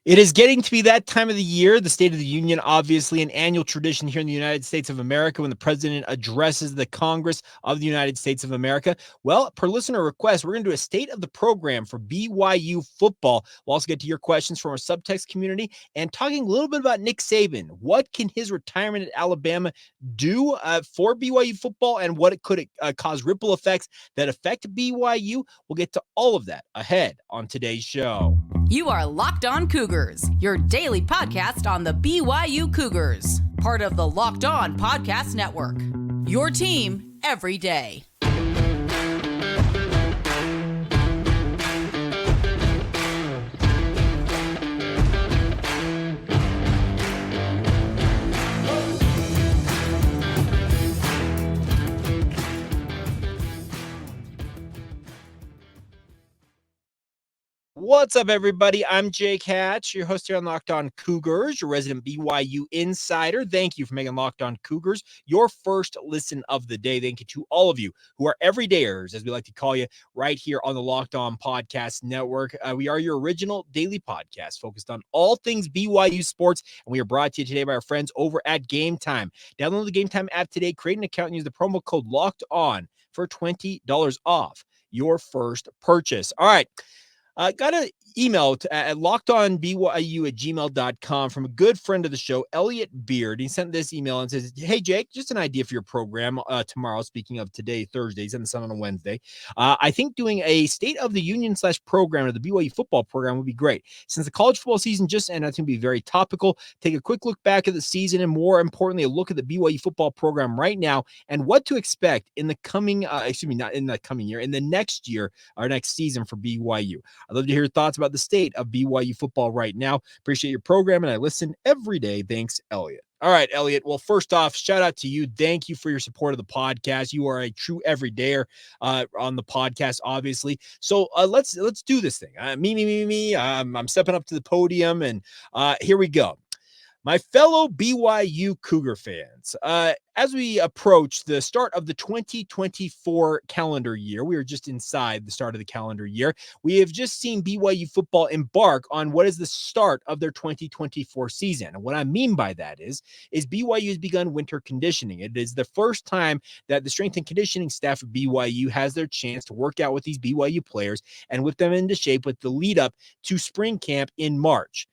It is getting to be that time of the year, the State of the Union, obviously an annual tradition here in the United States of America when the president addresses the Congress of the United States of America. Well, per listener request, we're going to do a state of the program for BYU football. We'll also get to your questions from our subtext community and talking a little bit about Nick Saban. What can his retirement at Alabama do for BYU football and what it could cause ripple effects that affect BYU? We'll get to all of that ahead on today's show. You are Locked On Cougars, your daily podcast on the BYU Cougars, part of the Locked On Podcast Network. Your team every day. What's up, everybody? I'm Jake Hatch, your host here on Locked On Cougars, your resident BYU insider. Thank you for making Locked On Cougars your first listen of the day. Thank you to all of you who are everydayers, as we like to call you, right here on the Locked On Podcast Network. We are your original daily podcast focused on all things BYU sports, and we are brought to you today by our friends over at Game Time. Download the Game Time app today, create an account, and use the promo code Locked On for $20 off your first purchase. All right. Got an email at lockedonbyu@gmail.com from a good friend of the show, Elliot Beard. He sent this email and says, "Hey, Jake, just an idea for your program tomorrow. Speaking of today, Thursdays, and the sun on a Wednesday. I think doing a State of the Union / program of the BYU football program would be great. Since the college football season just ended, I think it would be very topical. Take a quick look back at the season and, more importantly, a look at the BYU football program right now and what to expect in the coming, not in the coming year, in the next year or next season for BYU. I'd love to hear your thoughts about the state of BYU football right now. Appreciate your program, and I listen every day. Thanks, Elliot." All right, Elliot. Well, first off, shout out to you. Thank you for your support of the podcast. You are a true everydayer on the podcast, obviously. So let's do this thing. Me. I'm stepping up to the podium, and here we go. My fellow BYU Cougar fans, as we approach the start of the 2024 calendar year, we are just inside the start of the calendar year. We have just seen BYU football embark on what is the start of their 2024 season. And what I mean by that is BYU has begun winter conditioning. It is the first time that the strength and conditioning staff of BYU has their chance to work out with these BYU players and whip them into shape with the lead up to spring camp in March.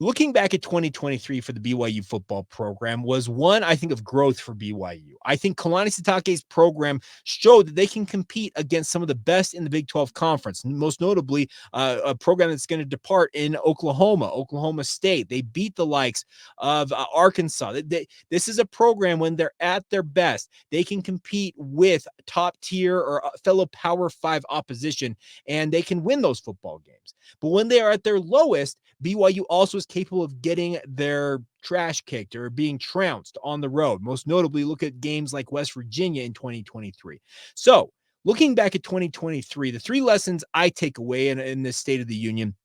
Looking back at 2023 for the BYU football program was one, I think, of growth for BYU. I think Kalani Sitake's program showed that they can compete against some of the best in the Big 12 Conference, most notably a program that's going to depart in Oklahoma State. They beat the likes of Arkansas. This is a program when they're at their best, they can compete with top tier or fellow Power 5 opposition, and they can win those football games. But when they are at their lowest, BYU also is capable of getting their trash kicked or being trounced on the road. Most notably, look at games like West Virginia in 2023. So looking back at 2023, the three lessons I take away in this State of the Union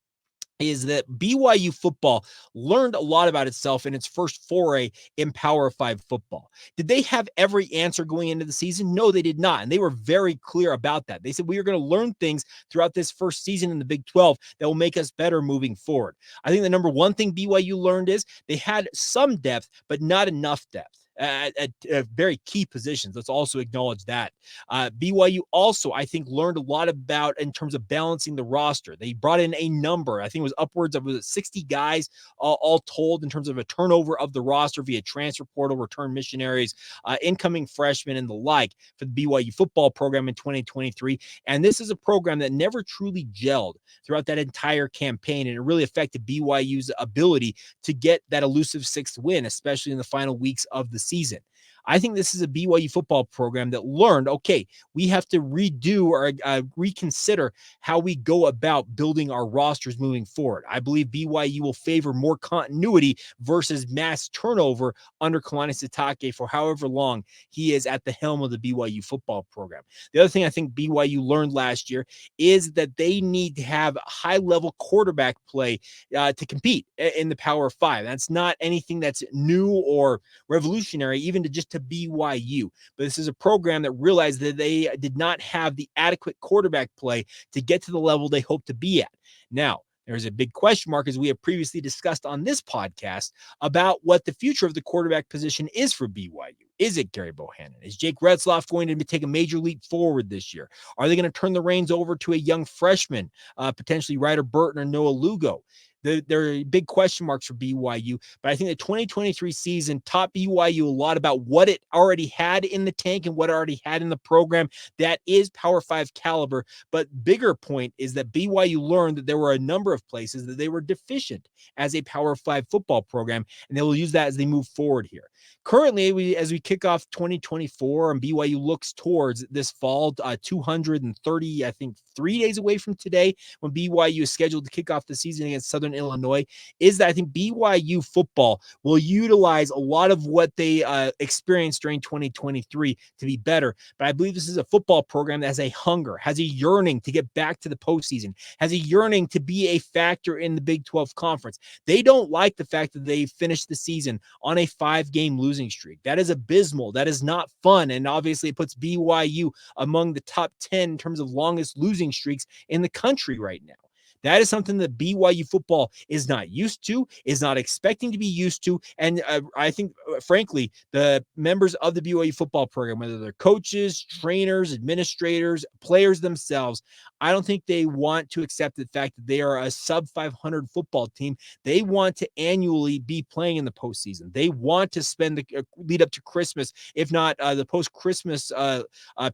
is that BYU football learned a lot about itself in its first foray in Power 5 football. Did they have every answer going into the season? No, they did not. And they were very clear about that. They said, we are going to learn things throughout this first season in the Big 12 that will make us better moving forward. I think the number one thing BYU learned is they had some depth, but not enough depth. At very key positions. Let's also acknowledge that. BYU also, I think, learned a lot about in terms of balancing the roster. They brought in a number. I think it was upwards of 60 guys all told in terms of a turnover of the roster via transfer portal, return missionaries, incoming freshmen, and the like for the BYU football program in 2023. And this is a program that never truly gelled throughout that entire campaign, and it really affected BYU's ability to get that elusive sixth win, especially in the final weeks of the season. I think this is a BYU football program that learned, okay, we have to redo or reconsider how we go about building our rosters moving forward. I believe BYU will favor more continuity versus mass turnover under Kalani Sitake for however long he is at the helm of the BYU football program. The other thing I think BYU learned last year is that they need to have high-level quarterback play to compete in the Power 5. That's not anything that's new or revolutionary, even to BYU. But this is a program that realized that they did not have the adequate quarterback play to get to the level they hope to be at. Now, There's a big question mark, as we have previously discussed on this podcast, about what the future of the quarterback position is for BYU. Is it Gary Bohannon? Is Jake Retzloff going to take a major leap forward this year? Are they going to turn the reins over to a young freshman, potentially Ryder Burton or Noah Lugo? There are big question marks for BYU, but I think the 2023 season taught BYU a lot about what it already had in the tank and what it already had in the program that is Power 5 caliber. But bigger point is that BYU learned that there were a number of places that they were deficient as a Power 5 football program, and they will use that as they move forward here. Currently, as we kick off 2024 and BYU looks towards this fall, 230, I think 3 days away from today, when BYU is scheduled to kick off the season against Southern Illinois, is that I think BYU football will utilize a lot of what they experienced during 2023 to be better. But I believe this is a football program that has a hunger, has a yearning to get back to the postseason, has a yearning to be a factor in the Big 12 Conference. They don't like the fact that they finished the season on a 5-game losing streak. That is abysmal. That is not fun. And obviously it puts BYU among the top 10 in terms of longest losing streaks in the country right now. That is something that BYU football is not used to, is not expecting to be used to. And I think, frankly, the members of the BYU football program, whether they're coaches, trainers, administrators, players themselves, I don't think they want to accept the fact that they are a sub-500 football team. They want to annually be playing in the postseason. They want to spend the lead up to Christmas, if not the post-Christmas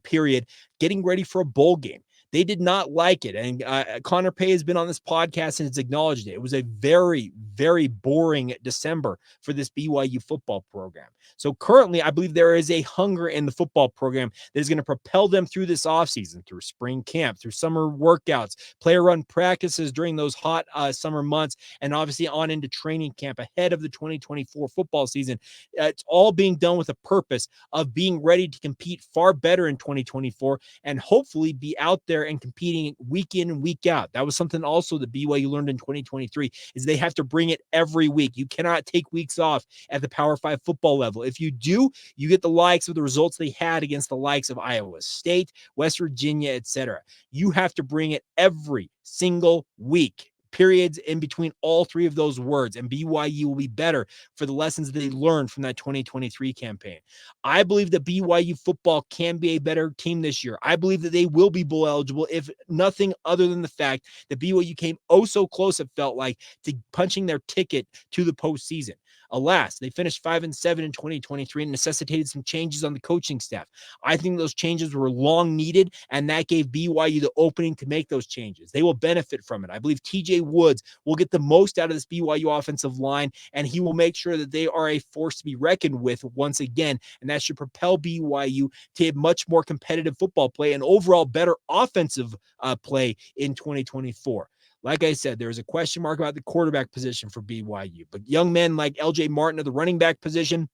period, getting ready for a bowl game. They did not like it. And Connor Pay has been on this podcast and has acknowledged it. It was a very, very boring December for this BYU football program. So currently, I believe there is a hunger in the football program that is going to propel them through this offseason, through spring camp, through summer workouts, player run practices during those hot summer months, and obviously on into training camp ahead of the 2024 football season. It's all being done with a purpose of being ready to compete far better in 2024 and hopefully be out there and competing week in and week out. That was something also that BYU learned in 2023 is they have to bring it every week. You cannot take weeks off at the Power 5 football level. If you do, you get the likes of the results they had against the likes of Iowa State, West Virginia, etc. You have to bring it every single week. Periods in between all three of those words, and BYU will be better for the lessons that they learned from that 2023 campaign. I believe that BYU football can be a better team this year. I believe that they will be bowl eligible, if nothing other than the fact that BYU came oh so close, it felt like, to punching their ticket to the postseason. Alas, they finished 5-7 in 2023 and necessitated some changes on the coaching staff. I think those changes were long needed, and that gave BYU the opening to make those changes. They will benefit from it. I believe TJ Woods will get the most out of this BYU offensive line, and he will make sure that they are a force to be reckoned with once again, and that should propel BYU to a much more competitive football play and overall better offensive play in 2024. Like I said, there's a question mark about the quarterback position for BYU, but young men like LJ Martin of the running back position,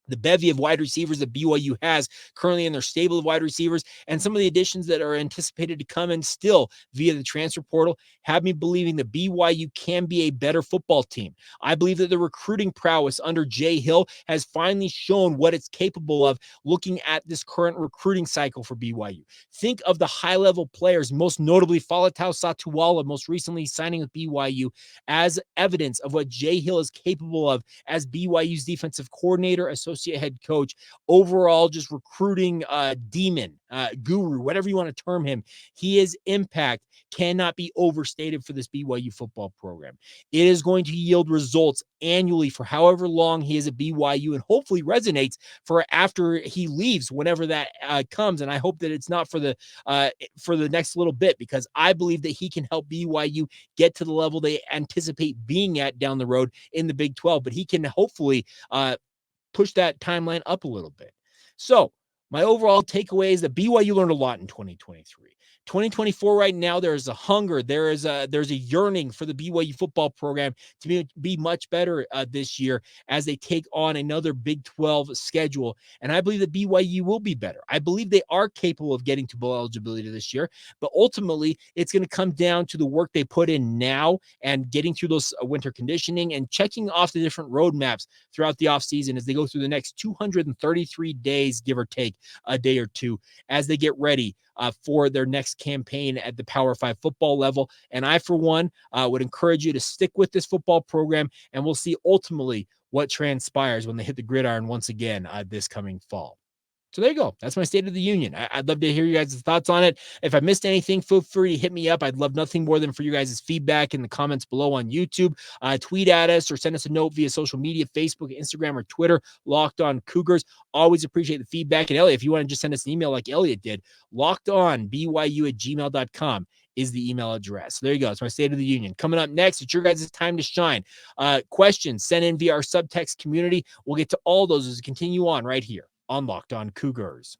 the bevy of wide receivers that BYU has currently in their stable of wide receivers, and some of the additions that are anticipated to come in still via the transfer portal have me believing that BYU can be a better football team. I believe that the recruiting prowess under Jay Hill has finally shown what it's capable of looking at this current recruiting cycle for BYU. Think of the high-level players, most notably Faletau Satuala, most recently signing with BYU, as evidence of what Jay Hill is capable of as BYU's defensive coordinator, associate head coach, overall just recruiting demon, guru, whatever you want to term him. His impact cannot be overstated for this BYU football program. It is going to yield results annually for however long he is at BYU, and hopefully resonates for after he leaves, whenever that comes. And I hope that it's not for the next little bit, because I believe that he can help BYU get to the level they anticipate being at down the road in the Big 12. But he can hopefully push that timeline up a little bit. So my overall takeaway is that BYU learned a lot in 2023. 2024 right now, there's a hunger, there's a yearning for the BYU football program to be much better this year as they take on another Big 12 schedule. And I believe that BYU will be better. I believe they are capable of getting to bowl eligibility this year, but ultimately it's going to come down to the work they put in now and getting through those winter conditioning and checking off the different roadmaps throughout the offseason as they go through the next 233 days, give or take a day or two, as they get ready for their next campaign at the Power 5 football level. And I, for one, would encourage you to stick with this football program, and we'll see ultimately what transpires when they hit the gridiron once again this coming fall. So there you go. That's my State of the Union. I'd love to hear you guys' thoughts on it. If I missed anything, feel free to hit me up. I'd love nothing more than for you guys' feedback in the comments below on YouTube. Tweet at us or send us a note via social media, Facebook, Instagram, or Twitter, Locked On Cougars. Always appreciate the feedback. And Elliot, if you want to just send us an email like Elliot did, lockedonbyu@gmail.com is the email address. So there you go. It's my State of the Union. Coming up next, it's your guys' time to shine. Questions sent in via our subtext community. We'll get to all those as we continue on right here on Locked On Cougars.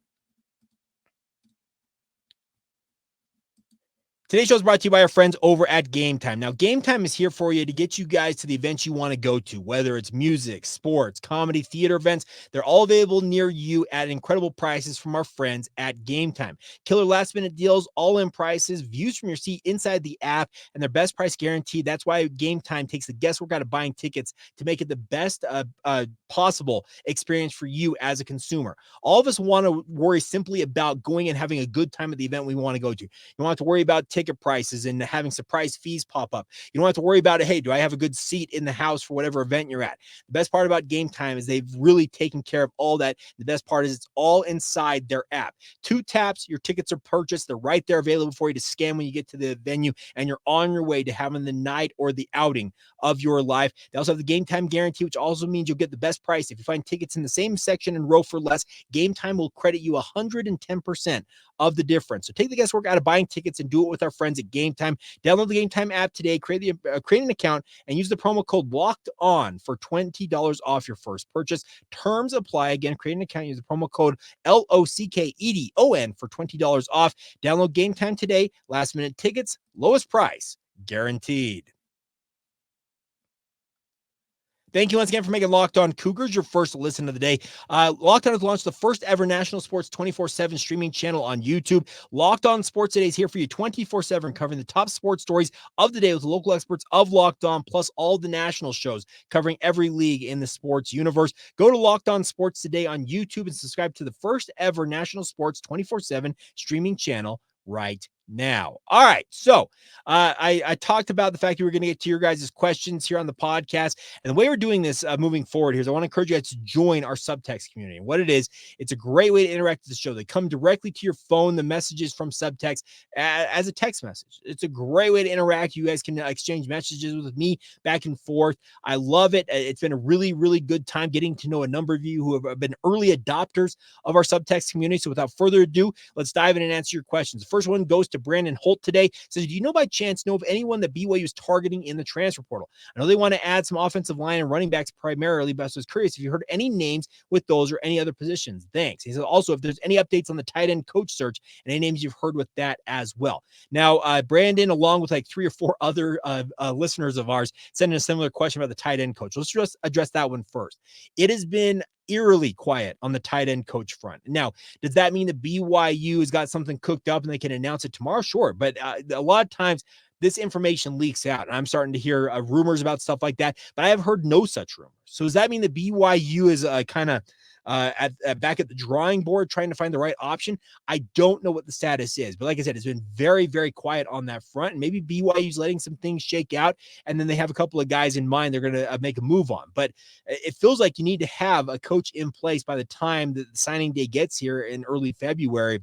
Today's show is brought to you by our friends over at Game Time. Now, Game Time is here for you to get you guys to the events you want to go to, whether it's music, sports, comedy, theater events. They're all available near you at incredible prices from our friends at Game Time. Killer last-minute deals, all-in prices, views from your seat inside the app, and their best price guaranteed. That's why Game Time takes the guesswork out of buying tickets to make it the best possible experience for you as a consumer. All of us want to worry simply about going and having a good time at the event we want to go to. You don't have to worry about ticket prices and having surprise fees pop up. You don't have to worry about, hey, do I have a good seat in the house for whatever event you're at? The best part about Game Time is they've really taken care of all that. The best part is it's all inside their app. 2 taps, your tickets are purchased. They're right there available for you to scan when you get to the venue, and you're on your way to having the night or the outing of your life. They also have the Game Time guarantee, which also means you'll get the best price. If you find tickets in the same section and row for less, Game Time will credit you 110% of the difference. So take the guesswork out of buying tickets and do it with our friends at Game Time. Download the Game Time app today, create an account, and use the promo code Locked On for $20 off your first purchase. Terms apply. Again, create an account, use the promo code LOCKEDON for $20 off. Download Game Time today. Last minute tickets, lowest price guaranteed. Thank you once again for making Locked On Cougars your first listen of the day. Locked On has launched the first ever national sports 24/7 streaming channel on YouTube. Locked On Sports Today is here for you 24/7, covering the top sports stories of the day with local experts of Locked On, plus all the national shows covering every league in the sports universe. Go to Locked On Sports Today on YouTube and subscribe to the first ever national sports 24/7 streaming channel right now. All right. So I talked about the fact that we're going to get to your guys' questions here on the podcast. And the way we're doing this moving forward here is I want to encourage you guys to join our subtext community. And what it is, it's a great way to interact with the show. They come directly to your phone, the messages from subtext as a text message. It's a great way to interact. You guys can exchange messages with me back and forth. I love it. It's been a really, really good time getting to know a number of you who have been early adopters of our subtext community. So without further ado, let's dive in and answer your questions. The first one goes to Brandon Holt today. Says, do you know by chance know of anyone that BYU is targeting in the transfer portal? I know they want to add some offensive line and running backs primarily, but I was curious if you heard any names with those or any other positions. Thanks. He says also if there's any updates on the tight end coach search and any names you've heard with that as well. Now, Brandon, along with like 3 or 4 other listeners of ours, sent in a similar question about the tight end coach. Let's just address that one first. It has been eerily quiet on the tight end coach front. Now, does that mean that BYU has got something cooked up and they can announce it tomorrow? Sure. But a lot of times this information leaks out and I'm starting to hear rumors about stuff like that, but I have heard no such rumors. So does that mean that BYU is kind of back at the drawing board trying to find the right option? I don't know what the status is, but like I said, it's been very, very quiet on that front. And maybe BYU's letting some things shake out, and then they have a couple of guys in mind they're going to make a move on. But it feels like you need to have a coach in place by the time that the signing day gets here in early February.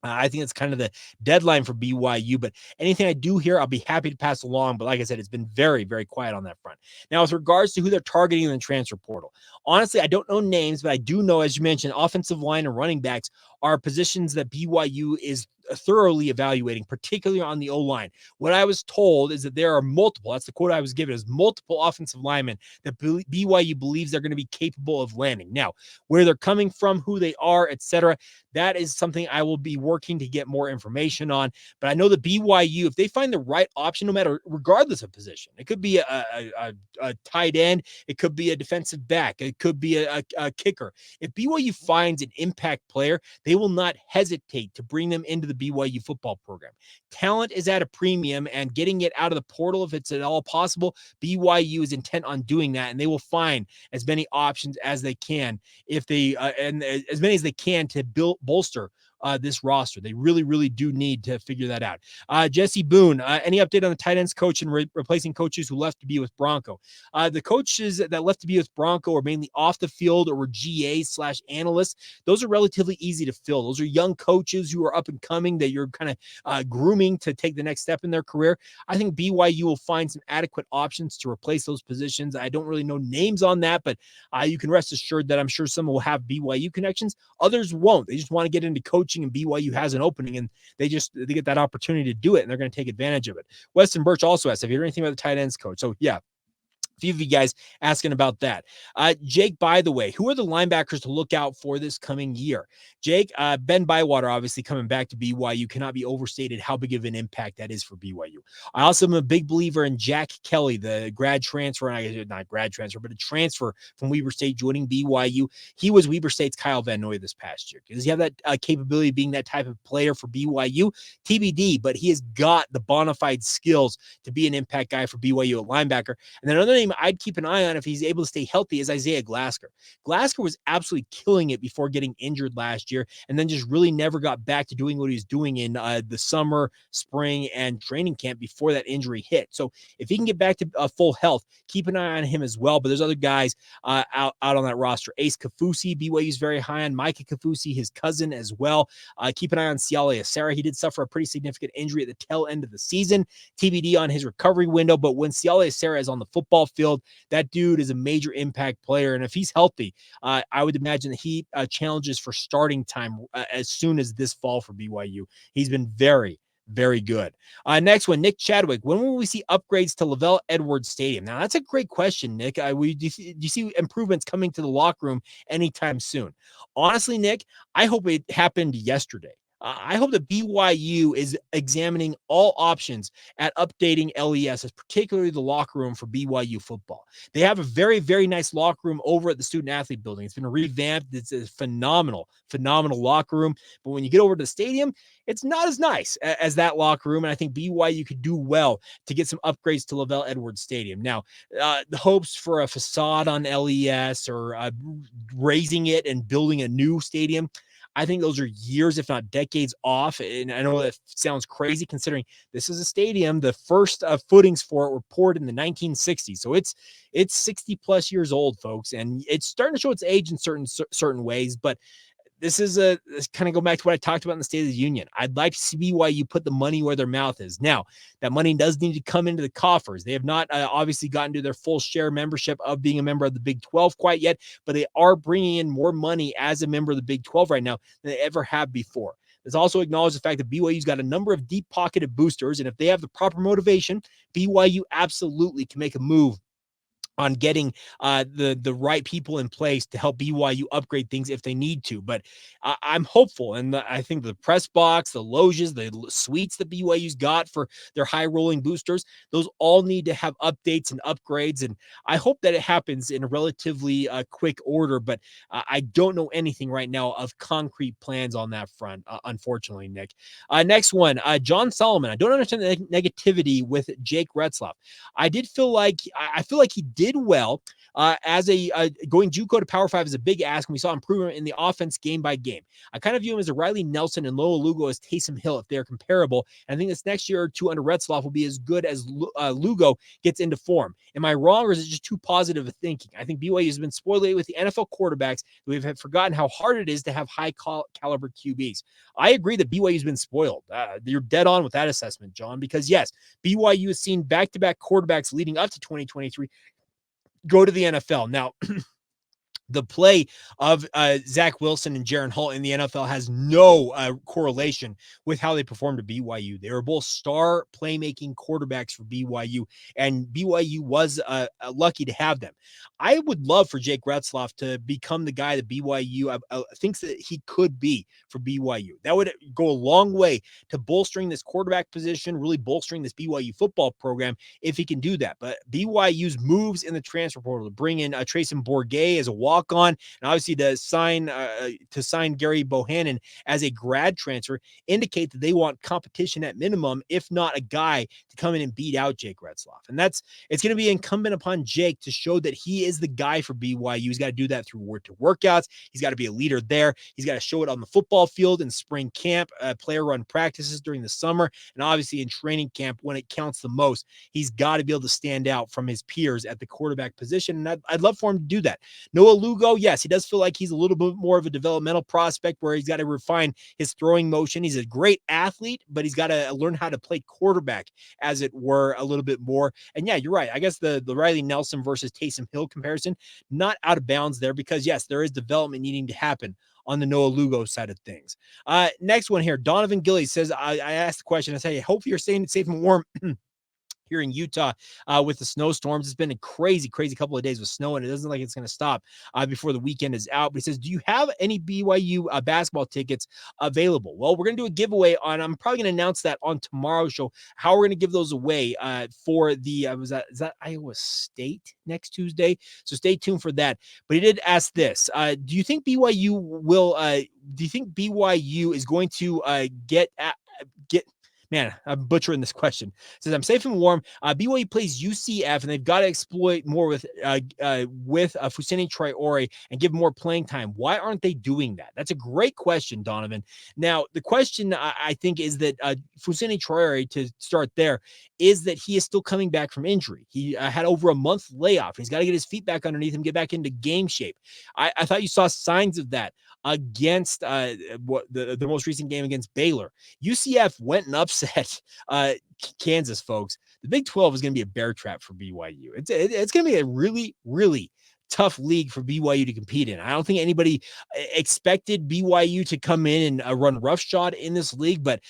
I think it's kind of the deadline for BYU, but anything I do hear, I'll be happy to pass along. But like I said, it's been very, very quiet on that front. Now, with regards to who they're targeting in the transfer portal, honestly, I don't know names, but I do know, as you mentioned, offensive line and running backs are positions that BYU is thoroughly evaluating, particularly on the O-line. What I was told is that there are multiple, that's the quote I was given, is multiple offensive linemen that BYU believes they're going to be capable of landing. Now, where they're coming from, who they are, etc., that is something I will be working to get more information on. But I know that BYU, if they find the right option, no matter, regardless of position, it could be a tight end, it could be a defensive back, it could be a kicker. If BYU finds an impact player, they will not hesitate to bring them into the BYU football program. Talent is at a premium, and getting it out of the portal, if it's at all possible, BYU is intent on doing that, and they will find as many options as they can, if they and as many as they can to bolster this roster. They really, really do need to figure that out. Jesse Boone, any update on the tight ends coach and replacing coaches who left to be with Bronco? The coaches that left to be with Bronco are mainly off the field or were GAs/analysts. Those are relatively easy to fill. Those are young coaches who are up and coming that you're kind of grooming to take the next step in their career. I think BYU will find some adequate options to replace those positions. I don't really know names on that, but you can rest assured that I'm sure some will have BYU connections. Others won't. They just want to get into coaching, and BYU has an opening, and they get that opportunity to do it, and they're going to take advantage of it. Weston Birch also asked, have you heard anything about the tight ends coach? So yeah, a few of you guys asking about that. Jake, by the way, who are the linebackers to look out for this coming year? Jake, Ben Bywater, obviously coming back to BYU, cannot be overstated how big of an impact that is for BYU. I also am a big believer in Jack Kelly, the grad transfer, not grad transfer, but a transfer from Weber State joining BYU. He was Weber State's Kyle Van Noy this past year. Does he have that capability of being that type of player for BYU? TBD, but he has got the bona fide skills to be an impact guy for BYU at linebacker. And then another name I'd keep an eye on if he's able to stay healthy is Isaiah Glasker. Glasker was absolutely killing it before getting injured last year, and then just really never got back to doing what he was doing in the summer, spring, and training camp before that injury hit. So if he can get back to full health, keep an eye on him as well. But there's other guys out on that roster. Ace Kafusi, BYU is very high on. Micah Kafusi, his cousin as well. Keep an eye on Siale Asera. He did suffer a pretty significant injury at the tail end of the season. TBD on his recovery window, but when Siale Asera is on the football field, that dude is a major impact player. And if he's healthy, I would imagine that he challenges for starting time as soon as this fall for BYU. He's been very, very good. Next one, Nick Chadwick. When will we see upgrades to Lavelle Edwards Stadium? Now, that's a great question, Nick. Do you see improvements coming to the locker room anytime soon? Honestly, Nick, I hope it happened yesterday. I hope that BYU is examining all options at updating LES, particularly the locker room for BYU football. They have a very, very nice locker room over at the student athlete building. It's been revamped. It's a phenomenal, phenomenal locker room. But when you get over to the stadium, it's not as nice as that locker room. And I think BYU could do well to get some upgrades to Lavelle Edwards Stadium. Now, the hopes for a facade on LES or raising it and building a new stadium, I think those are years, if not decades off. And I know that sounds crazy considering this is a stadium. The first footings for it were poured in the 1960s. So it's 60 plus years old, folks. And it's starting to show its age in certain ways, but this kind of go back to what I talked about in the State of the Union. I'd like to see BYU put the money where their mouth is. Now, that money does need to come into the coffers. They have not obviously gotten to their full share membership of being a member of the Big 12 quite yet, but they are bringing in more money as a member of the Big 12 right now than they ever have before. Let's also acknowledge the fact that BYU's got a number of deep-pocketed boosters, and if they have the proper motivation, BYU absolutely can make a move on getting the right people in place to help BYU upgrade things if they need to. But I'm hopeful, and I think the press box, the loges, the suites that BYU's got for their high-rolling boosters, those all need to have updates and upgrades, and I hope that it happens in a relatively quick order, but I don't know anything right now of concrete plans on that front, unfortunately, Nick. Next one, John Solomon. I don't understand the negativity with Jake Retzlaff. I feel like he did well as a going JUCO to Power 5 is a big ask, and we saw improvement in the offense game by game. I kind of view him as a Riley Nelson and Loa Lugo as Taysom Hill if they're comparable, and I think this next year or two under Retzlaff will be as good as Lugo gets into form. Am I wrong, or is it just too positive of thinking? I think BYU has been spoiled with the NFL quarterbacks. We've forgotten how hard it is to have high caliber QBs. I agree that BYU has been spoiled. You're dead on with that assessment, John, because yes, BYU has seen back-to-back quarterbacks leading up to 2023 go to the NFL. Now, the play of Zach Wilson and Jaron Hall in the NFL has no correlation with how they performed at BYU. They were both star playmaking quarterbacks for BYU, and BYU was lucky to have them. I would love for Jake Retzlaff to become the guy that BYU thinks that he could be for BYU. That would go a long way to bolstering this quarterback position, really bolstering this BYU football program if he can do that. But BYU's moves in the transfer portal to bring in Trayson Bourget as a walk walk on, and obviously to sign Gary Bohannon as a grad transfer indicate that they want competition at minimum, if not a guy to come in and beat out Jake Retzloff. And it's going to be incumbent upon Jake to show that he is the guy for BYU. He's got to do that through workouts. He's got to be a leader there. He's got to show it on the football field in spring camp, player run practices during the summer, and obviously in training camp when it counts the most. He's got to be able to stand out from his peers at the quarterback position, and I'd love for him to do that. Noah Lugo, yes, he does feel like he's a little bit more of a developmental prospect where he's got to refine his throwing motion. He's a great athlete, but he's got to learn how to play quarterback, as it were, a little bit more. And yeah, you're right. I guess the Riley Nelson versus Taysom Hill comparison, not out of bounds there, because yes, there is development needing to happen on the Noah Lugo side of things. Next one here, Donovan Gilly says, I asked the question, I say, hope you're staying safe and warm here in Utah with the snowstorms. It's been a crazy couple of days with snow, and it doesn't look like it's going to stop before the weekend is out. But he says, do you have any BYU basketball tickets available? Well, we're going to do a giveaway on, I'm probably going to announce that on tomorrow's show, how we're going to give those away for the, is that Iowa State next Tuesday? So stay tuned for that. But he did ask this, do you think BYU is going to get man, I'm butchering this question. It says, I'm safe and warm. BYU plays UCF, and they've got to exploit more with Fousseyni Traore and give more playing time. Why aren't they doing that? That's a great question, Donovan. Now, the question I think is that Fousseyni Traore, to start there, is that he is still coming back from injury. He had over a month layoff. He's got to get his feet back underneath him, get back into game shape. I thought you saw signs of that against the most recent game against Baylor. UCF went and upset Kansas, folks. The Big 12 is going to be a bear trap for BYU. It's going to be a really, really tough league for BYU to compete in. I don't think anybody expected BYU to come in and run roughshod in this league, but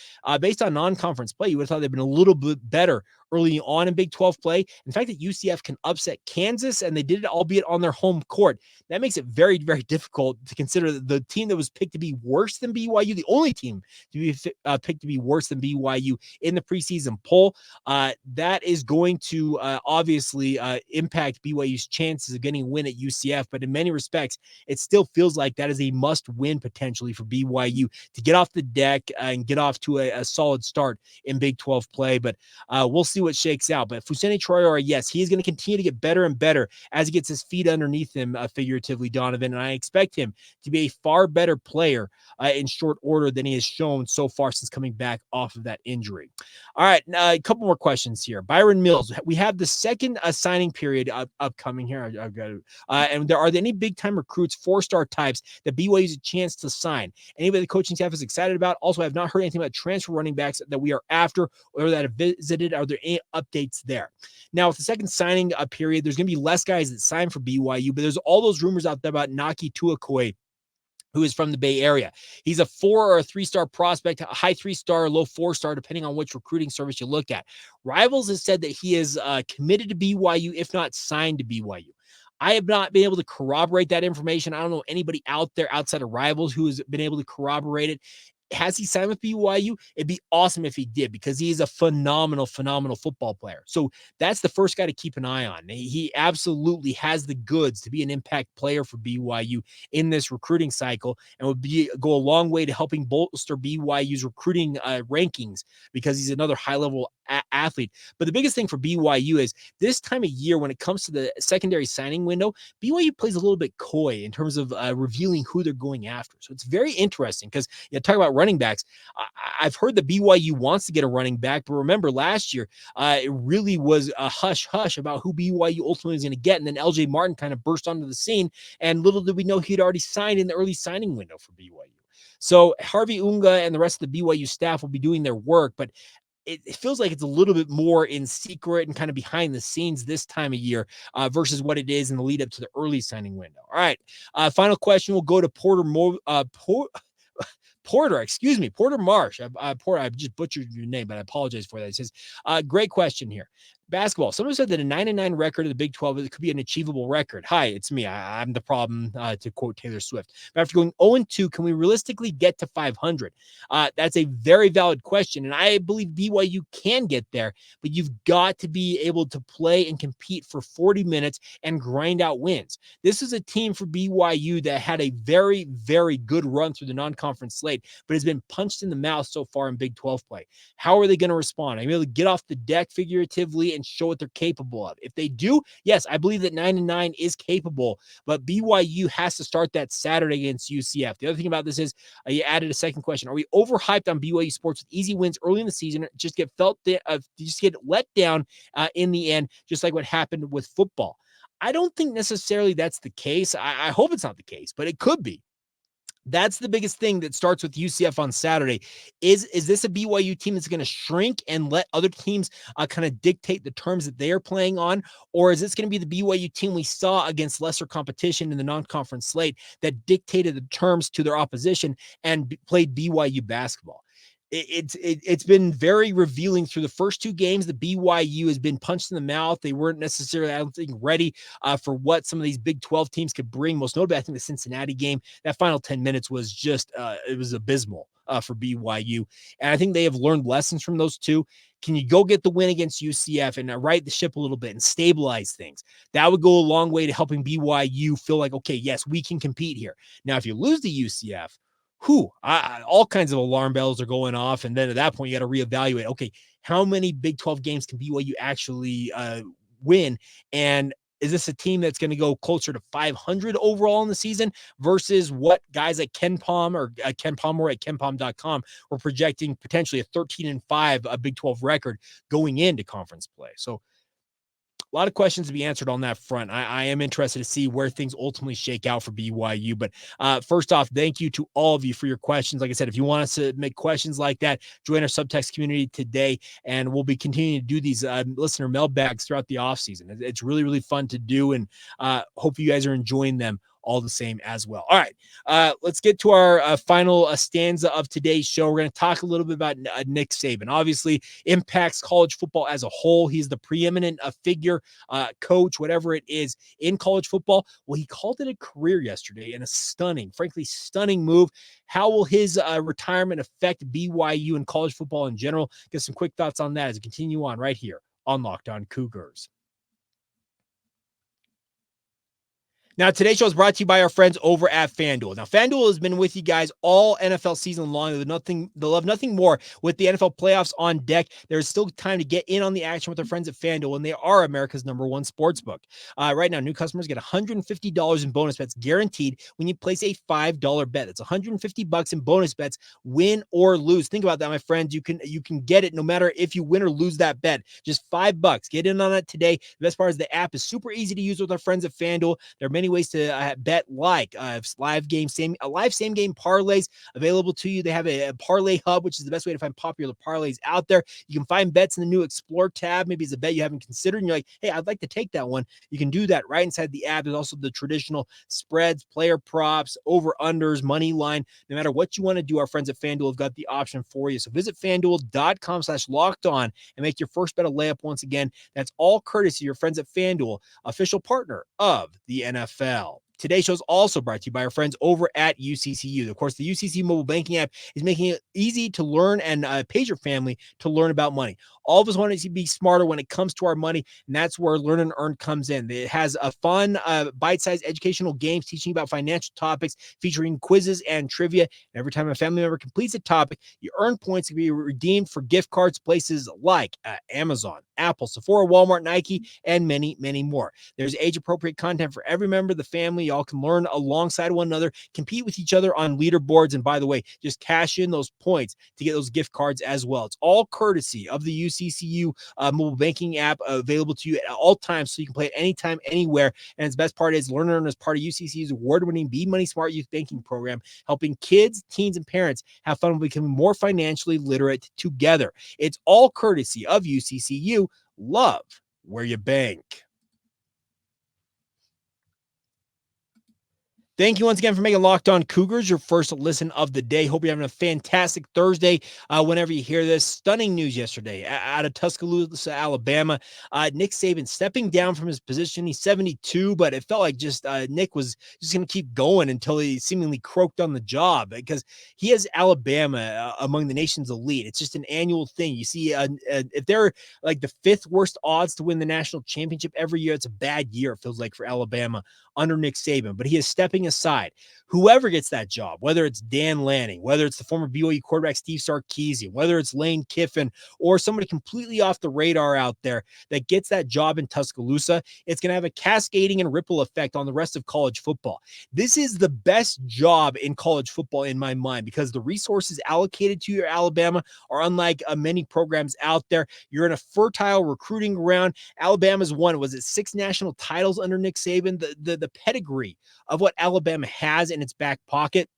based on non-conference play, you would have thought they'd been a little bit better early on in Big 12 play. In fact, that UCF can upset Kansas, and they did it albeit on their home court. That makes it very, very difficult to consider the team that was picked to be worse than BYU, the only team to be picked to be worse than BYU in the preseason poll. That is going to obviously impact BYU's chances of getting a win at UCF, but in many respects, it still feels like that is a must-win potentially for BYU to get off the deck and get off to a solid start in Big 12 play, but we'll see what shakes out. But Fousseyni Traore, yes, he is going to continue to get better and better as he gets his feet underneath him, figuratively, Donovan, and I expect him to be a far better player in short order than he has shown so far since coming back off of that injury. All right, a couple more questions here. Byron Mills, we have the second signing period upcoming here. I've got to, and are there any big-time recruits, four-star types that BYU has a chance to sign? Anybody the coaching staff is excited about? Also, I have not heard anything about transfer running backs that we are after or that have visited. Are there any updates there? Now, with the second signing period, there's going to be less guys that sign for BYU, but there's all those rumors out there about Naki Tuakoi, who is from the Bay Area. He's a 4 or a 3-star prospect, a high 3-star, low 4-star, depending on which recruiting service you look at. Rivals has said that he is committed to BYU, if not signed to BYU. I have not been able to corroborate that information. I don't know anybody out there outside of Rivals who has been able to corroborate it. Has he signed with BYU? It'd be awesome if he did, because he is a phenomenal football player. So that's the first guy to keep an eye on. He absolutely has the goods to be an impact player for BYU in this recruiting cycle, and would go a long way to helping bolster BYU's recruiting rankings, because he's another high-level athlete. But the biggest thing for BYU is this time of year, when it comes to the secondary signing window, BYU plays a little bit coy in terms of revealing who they're going after. So it's very interesting, because you talk about running backs. I've heard that BYU wants to get a running back, but remember last year, it really was a hush-hush about who BYU ultimately is going to get, and then LJ Martin kind of burst onto the scene, and little did we know he'd already signed in the early signing window for BYU. So Harvey Unga and the rest of the BYU staff will be doing their work, but it feels like it's a little bit more in secret and kind of behind the scenes this time of year versus what it is in the lead up to the early signing window. All right. Final question. We'll go to Porter Marsh. Porter, I just butchered your name, but I apologize for that. It says, great question here. Basketball. Someone said that a 9-9 record of the Big 12 could be an achievable record. Hi, it's me. I'm the problem, to quote Taylor Swift. But after going 0-2, can we realistically get to 500? That's a very valid question, and I believe BYU can get there, but you've got to be able to play and compete for 40 minutes and grind out wins. This is a team for BYU that had a very, very good run through the non-conference slate, but has been punched in the mouth so far in Big 12 play. How are they going to respond? Are they able to get off the deck figuratively and show what they're capable of? If they do, yes, I believe that 9-9 is capable, but BYU has to start that Saturday against UCF. The other thing about this is you added a second question. Are we overhyped on BYU sports with easy wins early in the season? Just get let down in the end, just like what happened with football. I don't think necessarily that's the case. I hope it's not the case, but it could be. That's the biggest thing that starts with UCF on Saturday. Is this a BYU team that's going to shrink and let other teams kind of dictate the terms that they are playing on? Or is this going to be the BYU team we saw against lesser competition in the non-conference slate that dictated the terms to their opposition and played BYU basketball? It's been very revealing through the first two games. The BYU has been punched in the mouth. They weren't necessarily, I don't think, ready for what some of these Big 12 teams could bring. Most notably, I think the Cincinnati game, that final 10 minutes was just, it was abysmal for BYU. And I think they have learned lessons from those two. Can you go get the win against UCF and right the ship a little bit and stabilize things? That would go a long way to helping BYU feel like, okay, yes, we can compete here. Now, if you lose to UCF, all kinds of alarm bells are going off. And then at that point, you got to reevaluate, okay, how many Big 12 games can BYU actually win? And is this a team that's going to go closer to 500 overall in the season versus what guys like Ken Palm or Ken Palmer at KenPalm.com were projecting potentially a 13-5 Big 12 record going into conference play? So a lot of questions to be answered on that front. I am interested to see where things ultimately shake out for BYU. But first off, thank you to all of you for your questions. Like I said, if you want us to make questions like that, join our SubText community today, and we'll be continuing to do these listener mailbags throughout the offseason. It's really, really fun to do, and hope you guys are enjoying them all the same as well. All right, let's get to our final stanza of today's show. We're going to talk a little bit about Nick Saban. Obviously, impacts college football as a whole. He's the preeminent figure, coach, whatever it is in college football. Well, he called it a career yesterday in a frankly stunning move. How will his retirement affect BYU and college football in general? Get some quick thoughts on that as we continue on right here on Locked On Cougars. Now, today's show is brought to you by our friends over at FanDuel. Now, FanDuel has been with you guys all NFL season long. They'll love nothing more with the NFL playoffs on deck. There's still time to get in on the action with our friends at FanDuel, and they are America's #1 sportsbook. Right now, new customers get $150 in bonus bets guaranteed when you place a $5 bet. That's $150 in bonus bets, win or lose. Think about that, my friends. You can get it no matter if you win or lose that bet. Just $5. Get in on it today. The best part is the app is super easy to use with our friends at FanDuel. There are many ways to bet, like live same game parlays available to you. They have a parlay hub, which is the best way to find popular parlays out there. You can find bets in the new Explore tab. Maybe it's a bet you haven't considered, and you're like, hey, I'd like to take that one. You can do that right inside the app. There's also the traditional spreads, player props, over-unders, money line. No matter what you want to do, our friends at FanDuel have got the option for you. So visit FanDuel.com/lockedon and make your first bet a layup once again. That's all courtesy of your friends at FanDuel, official partner of the NFL. Today's show is also brought to you by our friends over at UCCU. Of course, the UCC mobile banking app is making it easy to learn and page your family to learn about money. All of us want to be smarter when it comes to our money, and that's where Learn and Earn comes in. It has a fun, bite-sized educational games teaching about financial topics, featuring quizzes and trivia. And every time a family member completes a topic, you earn points to be redeemed for gift cards places like Amazon, Apple, Sephora, Walmart, Nike, and many, many more. There's age-appropriate content for every member of the family. Y'all can learn alongside one another, compete with each other on leaderboards, and by the way, just cash in those points to get those gift cards as well. It's all courtesy of the UCCU mobile banking app, available to you at all times, so you can play it anytime, anywhere. And its best part is Learn and Earn is part of UCCU's award-winning Be Money Smart Youth Banking Program, helping kids, teens, and parents have fun with becoming more financially literate together. It's all courtesy of UCCU. Love where you bank. Thank you once again for making Locked On Cougars your first listen of the day. Hope you're having a fantastic Thursday whenever you hear this. Stunning news yesterday out of Tuscaloosa, Alabama. Nick Saban stepping down from his position. He's 72, but it felt like just Nick was just going to keep going until he seemingly croaked on the job because he has Alabama among the nation's elite. It's just an annual thing. You see, if they're like the fifth worst odds to win the national championship every year, it's a bad year, it feels like, for Alabama under Nick Saban, but he is stepping aside. Whoever gets that job, whether it's Dan Lanning, whether it's the former BYU quarterback Steve Sarkisian, whether it's Lane Kiffin, or somebody completely off the radar out there that gets that job in Tuscaloosa, it's going to have a cascading and ripple effect on the rest of college football. This is the best job in college football in my mind because the resources allocated to your Alabama are unlike many programs out there. You're in a fertile recruiting ground. Alabama's won, was it 6 national titles under Nick Saban? The pedigree of what Alabama has in its back pocket,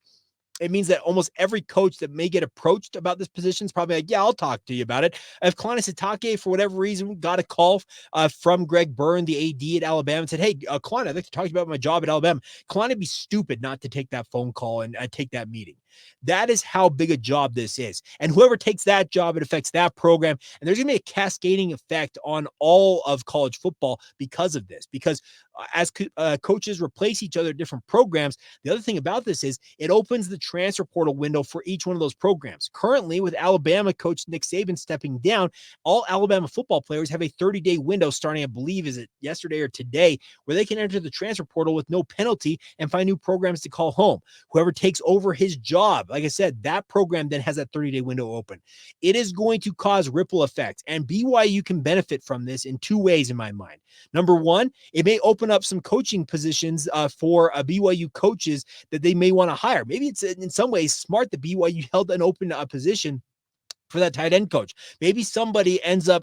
it means that almost every coach that may get approached about this position is probably like, yeah, I'll talk to you about it. If Kalani Sitake, for whatever reason, got a call from Greg Byrne, the AD at Alabama, and said, hey, Kalani, I'd like to talk to you about my job at Alabama. Kalani would be stupid not to take that phone call and take that meeting. That is how big a job this is. And whoever takes that job, it affects that program. And there's going to be a cascading effect on all of college football because of this. Because as coaches replace each other at different programs, the other thing about this is it opens the transfer portal window for each one of those programs. Currently, with Alabama coach Nick Saban stepping down, all Alabama football players have a 30-day window starting, I believe, is it yesterday or today, where they can enter the transfer portal with no penalty and find new programs to call home. Whoever takes over his job, like I said, that program then has that 30-day window open. It is going to cause ripple effects, and BYU can benefit from this in 2 ways in my mind. Number one, it may open up some coaching positions for BYU coaches that they may want to hire. Maybe it's in some ways smart that BYU held an open position for that tight end coach. Maybe somebody ends up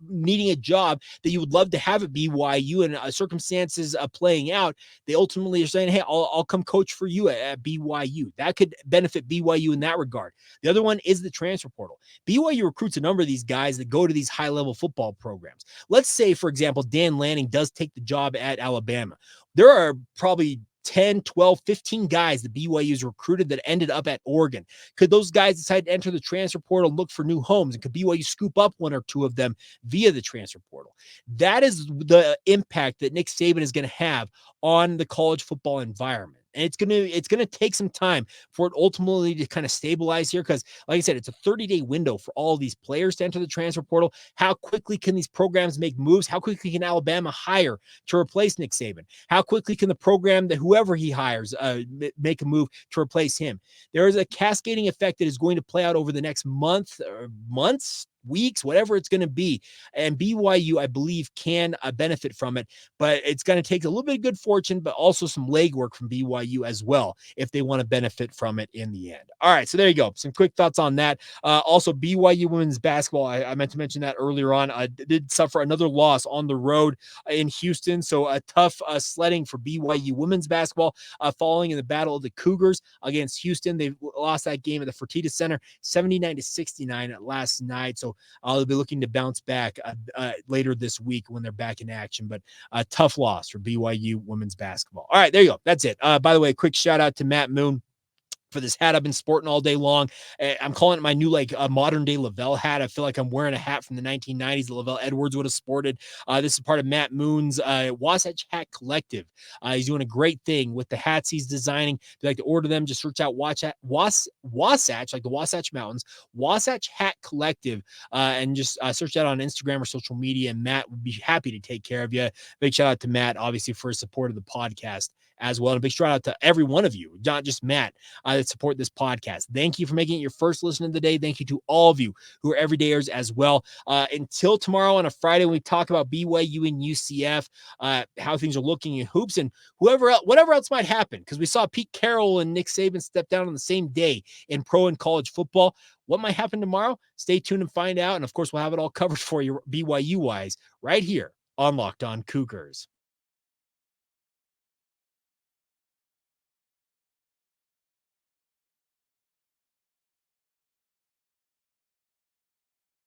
needing a job that you would love to have at BYU, and circumstances playing out, they ultimately are saying, hey, I'll come coach for you at BYU. That could benefit BYU in that regard. The other one is the transfer portal. BYU recruits a number of these guys that go to these high-level football programs. Let's say, for example, Dan Lanning does take the job at Alabama. There are probably 10, 12, 15 guys that BYU's recruited that ended up at Oregon. Could those guys decide to enter the transfer portal and look for new homes? And could BYU scoop up 1 or 2 of them via the transfer portal? That is the impact that Nick Saban is going to have on the college football environment. And it's going to take some time for it ultimately to kind of stabilize here because, like I said, it's a 30-day window for all of these players to enter the transfer portal. How quickly can these programs make moves? How quickly can Alabama hire to replace Nick Saban? How quickly can the program that whoever he hires make a move to replace him? There is a cascading effect that is going to play out over the next months, weeks, whatever it's going to be. And BYU, I believe, can benefit from it, but it's going to take a little bit of good fortune, but also some legwork from BYU as well, if they want to benefit from it in the end. All right. So there you go. Some quick thoughts on that. Also BYU women's basketball. I meant to mention that earlier on. Did suffer another loss on the road in Houston. So a tough sledding for BYU women's basketball, falling in the battle of the Cougars against Houston. They lost that game at the Fertitta Center, 79-69 last night. So they'll be looking to bounce back later this week when they're back in action. But a tough loss for BYU women's basketball. All right, there you go. That's it. By the way, a quick shout out to Matt Moon for this hat I've been sporting all day long. I'm calling it my new modern day Lavelle hat. I feel like I'm wearing a hat from the 1990s that Lavelle Edwards would have sported. This is part of Matt Moon's Wasatch Hat Collective. He's doing a great thing with the hats he's designing. If you'd like to order them, just search out Wasatch, like the Wasatch Mountains, Wasatch Hat Collective, and just search that on Instagram or social media, and Matt would be happy to take care of you. Big shout out to Matt, obviously, for his support of the podcast as well. And a big shout out to every one of you, not just Matt, that support this podcast. Thank you for making it your first listen of the day. Thank you to all of you who are everydayers as well. Until tomorrow on a Friday, when we talk about BYU and UCF, how things are looking in hoops and whatever else might happen, because we saw Pete Carroll and Nick Saban step down on the same day in pro and college football. What might happen tomorrow? Stay tuned and find out. And of course, we'll have it all covered for you BYU wise right here on Locked On Cougars.